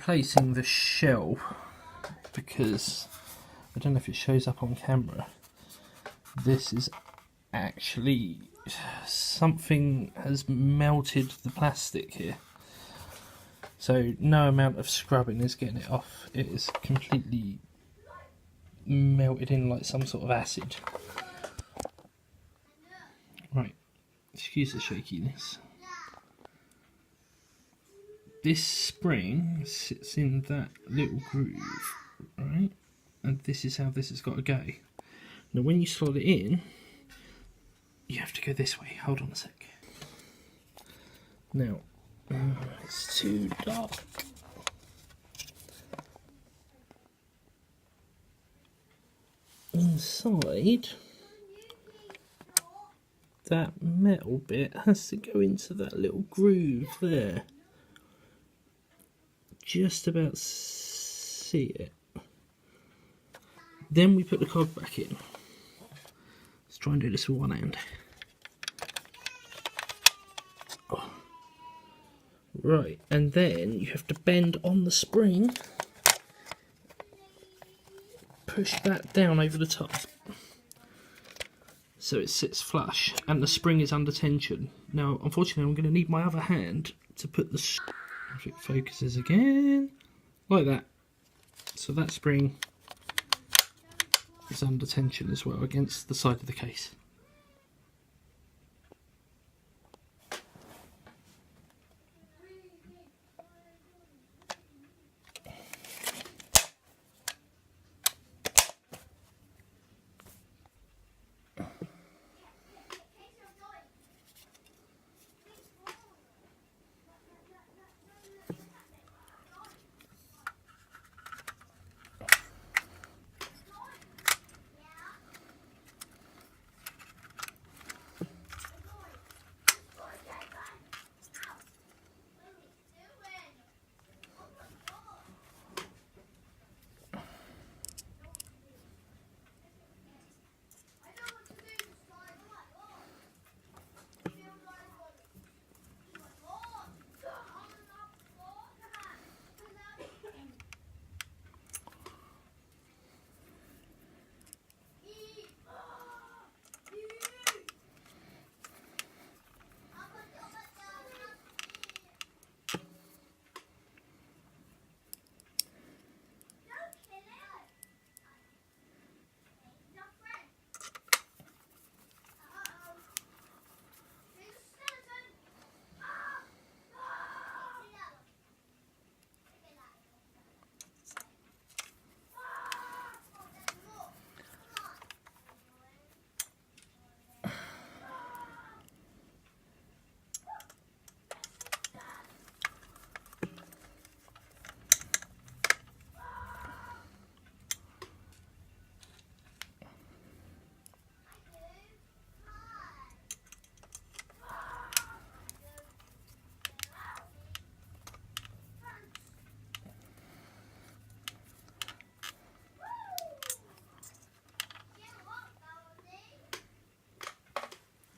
replacing the shell because I don't know if it shows up on camera. This is actually something has melted the plastic here. So no amount of scrubbing is getting it off. It is completely melted in like some sort of acid. Right, excuse the shakiness. This spring sits in that little groove, right? And this is how this has got to go. Now when you slot it in, you have to go this way. Hold on a sec. Now, it's too dark. Inside, that metal bit has to go into that little groove there. Just about see it. Then we put the cog back in. Let's try and do this with one hand. Oh. Right, and then you have to bend on the spring. Push that down over the top. So it sits flush and the spring is under tension. Now, unfortunately, I'm going to need my other hand to put the... If it focuses again, like that. So that spring is under tension as well against the side of the case.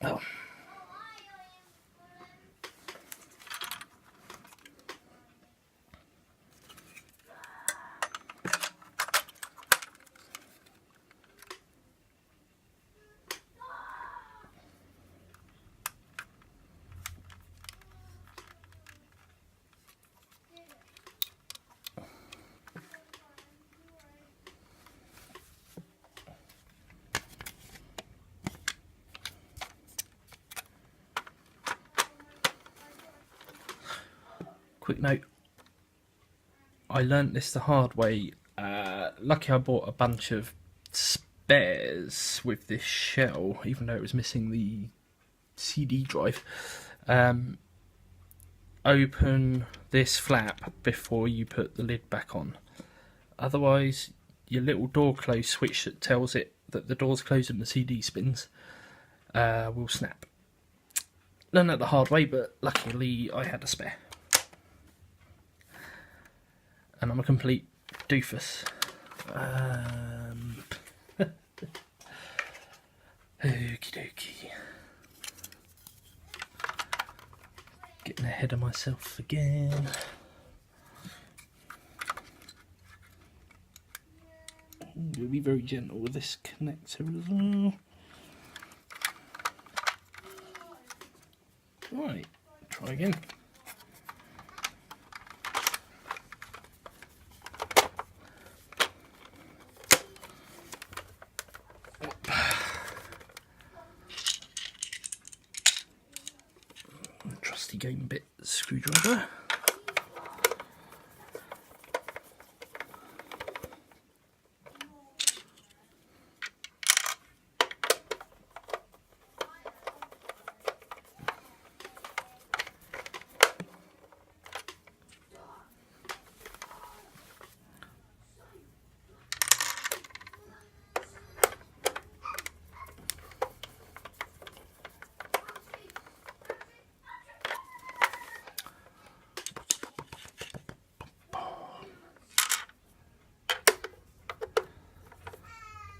Oh. Quick note, I learnt this the hard way. Lucky I bought a bunch of spares with this shell, even though it was missing the CD drive. Open this flap before you put the lid back on. Otherwise, your little door close switch that tells it that the door's closed and the CD spins will snap. Learned that the hard way, but luckily I had a spare. And I'm a complete doofus. Okie dokie. Getting ahead of myself again. You'll be very gentle with this connector as well. Right, try again. Trusty game bit screwdriver.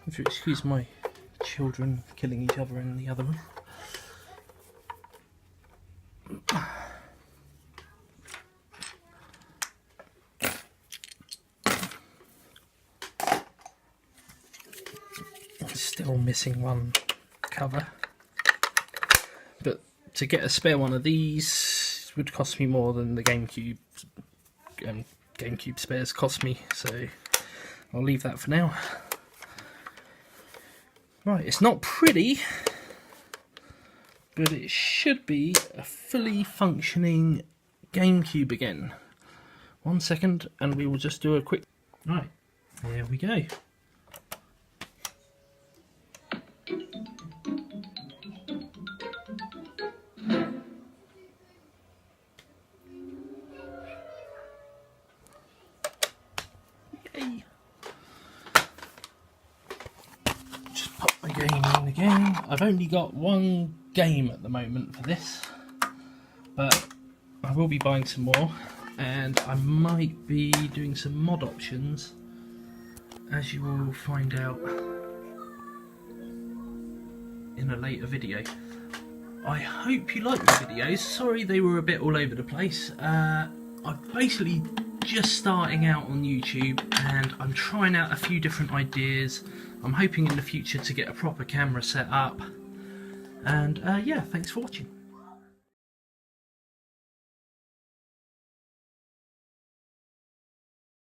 If you excuse my children killing each other in the other room. Still missing one cover, but to get a spare one of these would cost me more than the GameCube. GameCube spares cost me, so I'll leave that for now. Right, it's not pretty, but it should be a fully functioning GameCube again. 1 second, and we will just do a quick... Right, here we go. Yay! Just pop the game in again. I've only got one game at the moment for this, but I will be buying some more, and I might be doing some mod options, as you will find out in a later video. I hope you like my videos. Sorry they were a bit all over the place. I'm basically just starting out on YouTube, and I'm trying out a few different ideas. I'm hoping in the future to get a proper camera set up, and yeah, thanks for watching.